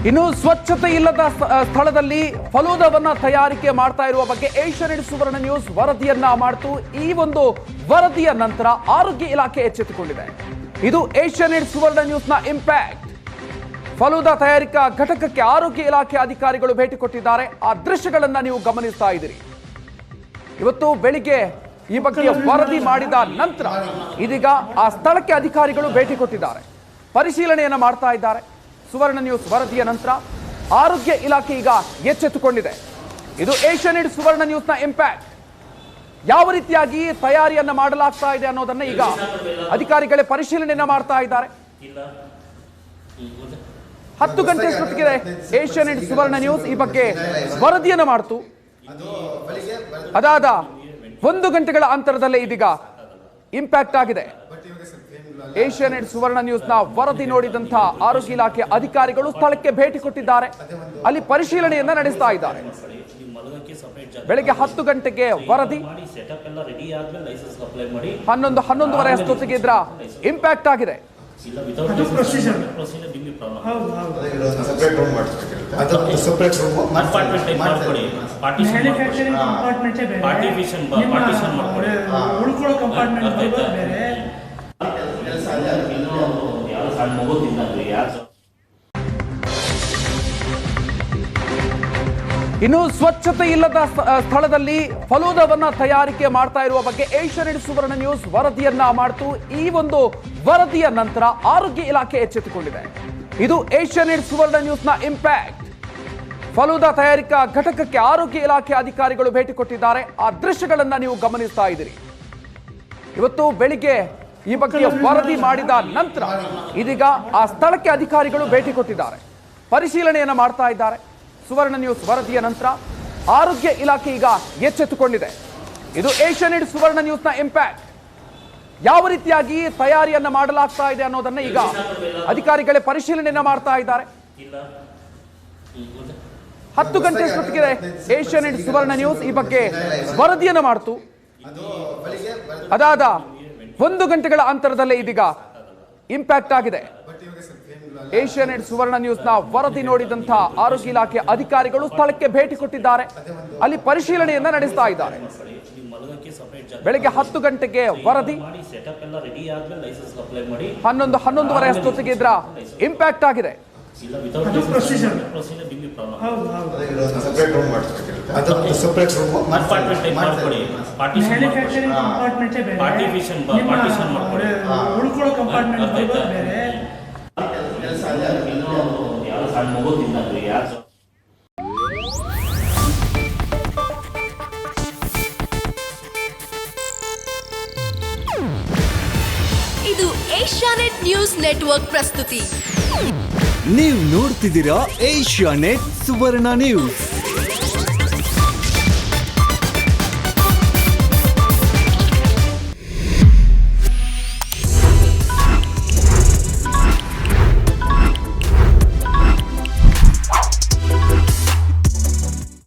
ಇನ್ನು ಸ್ವಚ್ಛತೆ ಇಲ್ಲದ ಸ್ಥಳದಲ್ಲಿ ಫಲೂದವನ್ನ ತಯಾರಿಕೆ ಮಾಡ್ತಾ ಇರುವ ಬಗ್ಗೆ ಏಷ್ಯಾನೆಟ್ ಸುವರ್ಣ ನ್ಯೂಸ್ ವರದಿಯನ್ನ ಮಾಡ್ತು. ಈ ಒಂದು ವರದಿಯ ನಂತರ ಆರೋಗ್ಯ ಇಲಾಖೆ ಎಚ್ಚೆತ್ತುಕೊಂಡಿದೆ. ಇದು ಏಷ್ಯಾನೆಟ್ ಸುವರ್ಣ ನ್ಯೂಸ್ನ ಇಂಪ್ಯಾಕ್ಟ್. ಫಲೂದಾ ತಯಾರಿಕಾ ಘಟಕಕ್ಕೆ ಆರೋಗ್ಯ ಇಲಾಖೆ ಅಧಿಕಾರಿಗಳು ಭೇಟಿ ಕೊಟ್ಟಿದ್ದಾರೆ. ಆ ದೃಶ್ಯಗಳನ್ನ ನೀವು ಗಮನಿಸ್ತಾ ಇದ್ದೀರಿ. ಇವತ್ತು ಬೆಳಿಗ್ಗೆ ಈ ಬಗ್ಗೆ ವರದಿ ಮಾಡಿದ ನಂತರ ಇದೀಗ ಆ ಸ್ಥಳಕ್ಕೆ ಅಧಿಕಾರಿಗಳು ಭೇಟಿ ಕೊಟ್ಟಿದ್ದಾರೆ, ಪರಿಶೀಲನೆಯನ್ನ ಮಾಡ್ತಾ ಇದ್ದಾರೆ. ಸುವರ್ಣ ನ್ಯೂಸ್ ವರದಿಯ ನಂತರ ಆರೋಗ್ಯ ಇಲಾಖೆ ಈಗ ಎಚ್ಚೆತ್ತುಕೊಂಡಿದೆ. ಇದು ಏಷ್ಯಾನೆಟ್ ಸುವರ್ಣ ನ್ಯೂಸ್ನ ಇಂಪ್ಯಾಕ್ಟ್. ಯಾವ ರೀತಿಯಾಗಿ ತಯಾರಿಯನ್ನ ಮಾಡಲಾಗ್ತಾ ಇದೆ ಅನ್ನೋದನ್ನ ಈಗ ಅಧಿಕಾರಿಗಳೇ ಪರಿಶೀಲನೆಯನ್ನ ಮಾಡ್ತಾ ಇದ್ದಾರೆ. 10 ಗಂಟೆ ಹೊತ್ತಿಗೆ ಏಷ್ಯಾನೆಟ್ ಸುವರ್ಣ ನ್ಯೂಸ್ ಈ ಬಗ್ಗೆ ವರದಿಯನ್ನ ಮಾಡ್ತು. ಅದಾದ 1 ಗಂಟೆಗಳ ಅಂತರದಲ್ಲೇ ಇದೀಗ ಇಂಪ್ಯಾಕ್ಟ್ ಆಗಿದೆ. ಏಷ್ಯಾನೆಟ್ ಸುವರ್ಣ ನ್ಯೂಸ್ನ ವರದಿ ನೋಡಿದಂತಹ ಆರೋಗ್ಯ ಇಲಾಖೆ ಅಧಿಕಾರಿಗಳು ಸ್ಥಳಕ್ಕೆ ಭೇಟಿ ಕೊಟ್ಟಿದ್ದಾರೆ. ಅಲ್ಲಿ ಪರಿಶೀಲನೆಯನ್ನ ನಡೆಸ್ತಾ ಇದ್ದಾರೆ. ಬೆಳಗ್ಗೆ 10 ಗಂಟೆಗೆ ವರದಿ, 11:30 ಅಷ್ಟೊತ್ತಿಗೆ ಇದರ ಇಂಪ್ಯಾಕ್ಟ್ ಆಗಿದೆ. ಇನ್ನು ಸ್ವಚ್ಛತೆ ಇಲ್ಲದ ಸ್ಥಳದಲ್ಲಿ ಫಲೂದವನ್ನ ತಯಾರಿಕೆ ಮಾಡ್ತಾ ಇರುವ ಬಗ್ಗೆ ಏಷ್ಯಾನೆಟ್ ಸುವರ್ಣ ನ್ಯೂಸ್ ವರದಿಯನ್ನ ಮಾಡ್ತು. ಈ ಒಂದು ವರದಿಯ ನಂತರ ಆರೋಗ್ಯ ಇಲಾಖೆ ಎಚ್ಚೆತ್ತುಕೊಂಡಿದೆ. ಇದು ಏಷ್ಯಾನೆಟ್ ಸುವರ್ಣ ನ್ಯೂಸ್ನ ಇಂಪ್ಯಾಕ್ಟ್. ಫಲೂದಾ ತಯಾರಿಕಾ ಘಟಕಕ್ಕೆ ಆರೋಗ್ಯ ಇಲಾಖೆ ಅಧಿಕಾರಿಗಳು ಭೇಟಿ ಕೊಟ್ಟಿದ್ದಾರೆ. ಆ ದೃಶ್ಯಗಳನ್ನ ನೀವು ಗಮನಿಸ್ತಾ ಇದ್ದೀರಿ. ಇವತ್ತು ಬೆಳಿಗ್ಗೆ ಈ ಬಗ್ಗೆ ವರದಿ ಮಾಡಿದ ನಂತರ ಇದೀಗ ಆ ಸ್ಥಳಕ್ಕೆ ಅಧಿಕಾರಿಗಳು ಭೇಟಿ ಕೊಟ್ಟಿದ್ದಾರೆ, ಪರಿಶೀಲನೆಯನ್ನ ಮಾಡ್ತಾ ಇದ್ದಾರೆ. ಸುವರ್ಣ ನ್ಯೂಸ್ ವರದಿಯ ನಂತರ ಆರೋಗ್ಯ ಇಲಾಖೆ ಈಗ ಎಚ್ಚೆತ್ತುಕೊಂಡಿದೆ. ಇದು ಏಷ್ಯಾನೆಟ್ ಸುವರ್ಣ ನ್ಯೂಸ್ನ ಇಂಪ್ಯಾಕ್ಟ್. ಯಾವ ರೀತಿಯಾಗಿ ತಯಾರಿಯನ್ನ ಮಾಡಲಾಗ್ತಾ ಇದೆ ಅನ್ನೋದನ್ನ ಈಗ ಅಧಿಕಾರಿಗಳೇ ಪರಿಶೀಲನೆಯನ್ನ ಮಾಡ್ತಾ ಇದ್ದಾರೆ. 10 ಗಂಟೆ ಹೊತ್ತಿಗೆ ಏಷ್ಯಾನೆಟ್ ಸುವರ್ಣ ನ್ಯೂಸ್ ಈ ಬಗ್ಗೆ ವರದಿಯನ್ನ ಮಾಡ್ತು. ಅದಾದ 1 ಗಂಟೆಗಳ ಅಂತರದಲ್ಲೇ ಇದೀಗ ಇಂಪ್ಯಾಕ್ಟ್ ಆಗಿದೆ. ಏಷ್ಯಾನೆಟ್ ಸುವರ್ಣ ನ್ಯೂಸ್ನ ವರದಿ ನೋಡಿದಂತಹ ಆರೋಗ್ಯ ಇಲಾಖೆ ಅಧಿಕಾರಿಗಳು ಸ್ಥಳಕ್ಕೆ ಭೇಟಿ ಕೊಟ್ಟಿದ್ದಾರೆ. ಅಲ್ಲಿ ಪರಿಶೀಲನೆಯನ್ನ ನಡೆಸ್ತಾ ಇದ್ದಾರೆ. ಬೆಳಗ್ಗೆ 10 ಗಂಟೆಗೆ ವರದಿ, 11:30 ಅಷ್ಟೊತ್ತಿಗೆ ಇದರ ಇಂಪ್ಯಾಕ್ಟ್ ಆಗಿದೆ. ಇದು ಏಷ್ಯಾನೆಟ್ ನ್ಯೂಸ್ ನೆಟ್ವರ್ಕ್ ಪ್ರಸ್ತುತಿ. ನೀವು ನೋಡ್ತಿದ್ದೀರಾ ಏಷ್ಯಾನೆಟ್ ಸುವರ್ಣ ನ್ಯೂಸ್.